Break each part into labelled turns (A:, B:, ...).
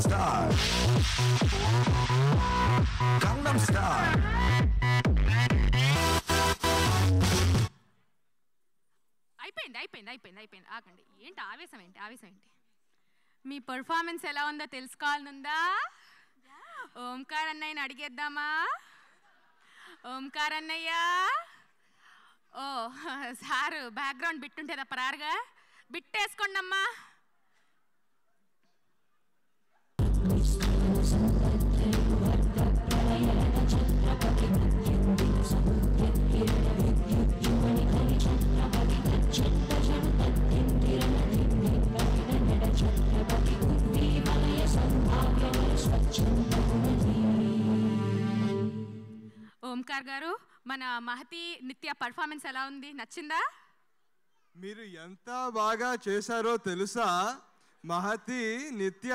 A: Style. Gangnam Style.
B: అయిపోయింది ఆగండి. ఏంటి ఆవేశం ఏంటి? మీ పర్ఫార్మెన్స్ ఎలా ఉందో తెలుసుకోవాలనుందా? ఓంకార్ అన్నయ్యని అడిగేద్దామా? ఓంకార్ అన్నయ్య, ఓ సారు బ్యాక్గ్రౌండ్ బిట్ ఉంటే తప్ప రారుగా, బిట్ వేసుకోండి అమ్మా. ఓంకార్ గారు, మన మహతి నిత్య పర్ఫార్మెన్స్ ఎలా ఉంది? నచ్చిందా?
C: మీరు ఎంత బాగా చేశారో తెలుసా? మహతి, నిత్య,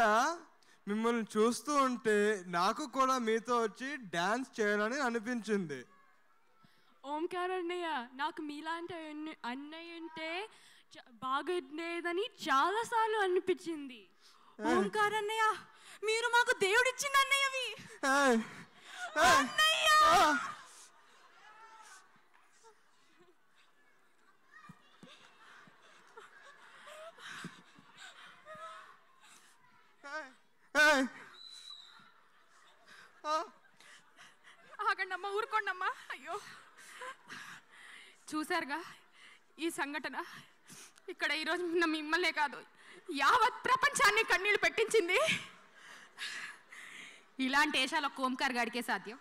C: మిమ్మల్ని చూస్తూ ఉంటే నాకు కూడా మీతో వచ్చి డాన్స్ చేయాలని అనిపించింది.
D: ఓంకార్ అన్నయ్య, నాకు మీలాంటి అన్నయ్య ఉంటే బాగుండేదని చాలాసార్లు అనిపించింది. ఓంకార్ అన్నయ్య, మీరు మాకు దేవుడిచ్చిన అన్నయ్యవి.
B: ఆగండమ్మా, ఊరుకోండమ్మా. అయ్యో, చూశారుగా ఈ సంఘటన. ఇక్కడ ఈరోజు మిమ్మల్నే కాదు, యావత్ ప్రపంచాన్ని కన్నీళ్లు పెట్టించింది. ఇలాంటి వేషాలు ఒక ఓంకార్ గాడికే సాధ్యం.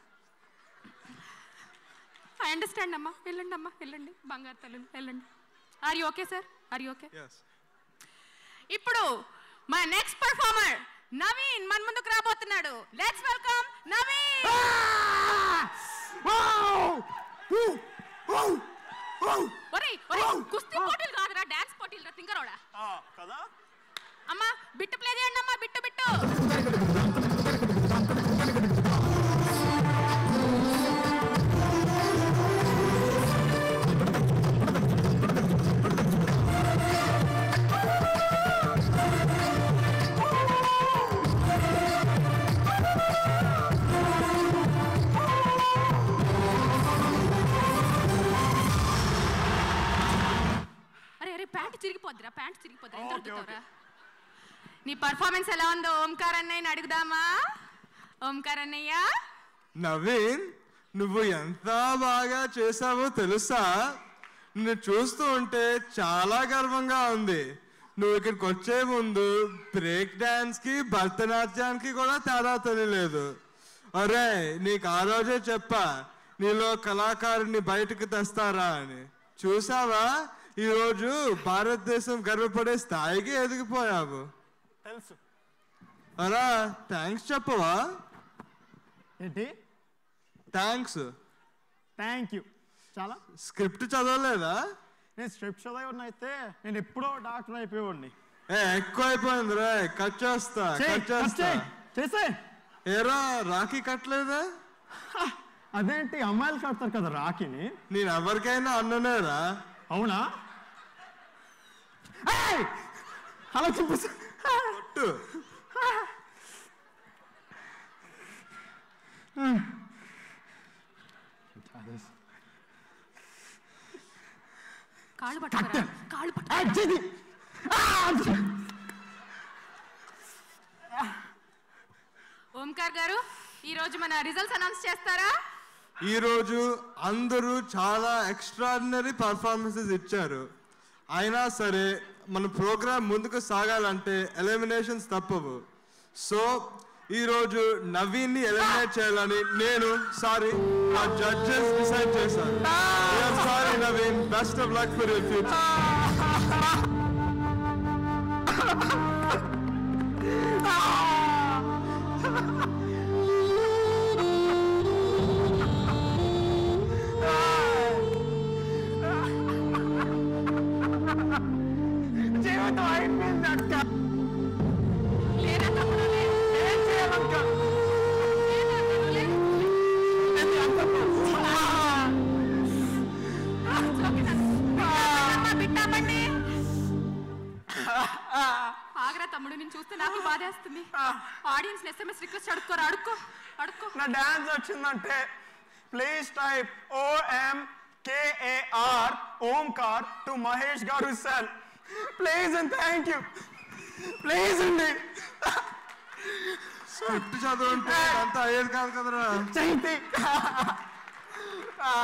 B: ఐ అండర్స్టాండ్ అమ్మా. వెళ్ళండి అమ్మా, వెళ్ళండి. బంగారు తల్లి వెళ్ళండి. Are you okay sir? Are you okay? ఇప్పుడు మా నెక్స్ట్ పర్ఫార్మర్ నవీన్ మన ముందుకు రాబోతున్నాడు. Let's welcome Naveen. కుస్తీ పోటీలు కాదురా, డాన్స్ పోటీలు రా, తింగరోడా కదా. అమ్మా బిట్టు ప్లే చేయండి అమ్మా, బిట్టు. ప్యాంట్ చిరిగిపోద్దిరా. ఎంత అడుగుతావురా? నీ పర్ఫార్మెన్స్ ఎలా ఉందో ఓంకార్ అన్నయ్యని అడుగుదామా? ఓంకార్ అన్నయ్య.
C: నవీన్, నువ్వు ఎంత బాగా చేసావో తెలుసా? నిన్ను చూస్తూ ఉంటే చాలా గర్వంగా ఉంది. నువ్వు ఇక్కడికి వచ్చే ముందు బ్రేక్ డాన్స్ కి భరతనాట్యానికి కూడా తేడా తెలియలేదు. అరే, నీకు ఆ రోజే చెప్పా నీలో కళాకారుని బయటకు తెస్తారా అని. చూసావా, ఈరోజు భారతదేశం గర్వపడే స్థాయికి ఎదిగిపోయావు.
E: తెలుసు.
C: అరా, థ్యాంక్స్ చెప్పవా?
E: ఏంటి
C: థ్యాంక్స్?
E: Thank you. చాలా.
C: స్క్రిప్ట్ చదవలేదా?
E: నేను స్క్రిప్ట్ చదవని అయితే నేను ఎప్పుడో డాక్టర్ అయిపోయేవాడిని.
C: ఎక్కువ అయిపోయింది రా, కట్ చేస్తా.
E: చేసే.
C: ఏరా, రాఖీ కట్టలేదా?
E: అదేంటి, అమ్మాయిలు కడతారు కదా రాఖీని.
C: నేను ఎవరికైనా అన్ననేరా.
E: అవునా? అలా చెప్పు.
B: కాళ్ళు పట్టు. ఓంకార్ గారు, ఈరోజు మన రిజల్ట్స్ అనౌన్స్ చేస్తారా?
C: ఈరోజు అందరూ చాలా ఎక్స్ట్రాడినరీ పర్ఫార్మెన్సెస్ ఇచ్చారు. అయినా సరే మన ప్రోగ్రామ్ ముందుకు సాగాలంటే ఎలిమినేషన్స్ తప్పవు. సో ఈరోజు నవీన్ని ఎలిమినేట్ చేయాలని నేను ఆ జడ్జెస్ డిసైడ్ చేశారు. Sorry Naveen, best of luck for your future.
B: Agra తమ్ముడు, నేను చూస్తే నాకు బాధేస్తుంది. ఆడియన్స్ SMS రిక్వెస్ట్ అడుక్కోరా, అడుక్కో.
E: నా డాన్స్ వచ్చిందంటే please type OMKAR Omkar to Mahesh garu cell. Please and thank you. Please అండి.
C: స్క్రిప్ట్ చదువుంటే అంత అయ్యేది కాదు కదరా.
E: చైతి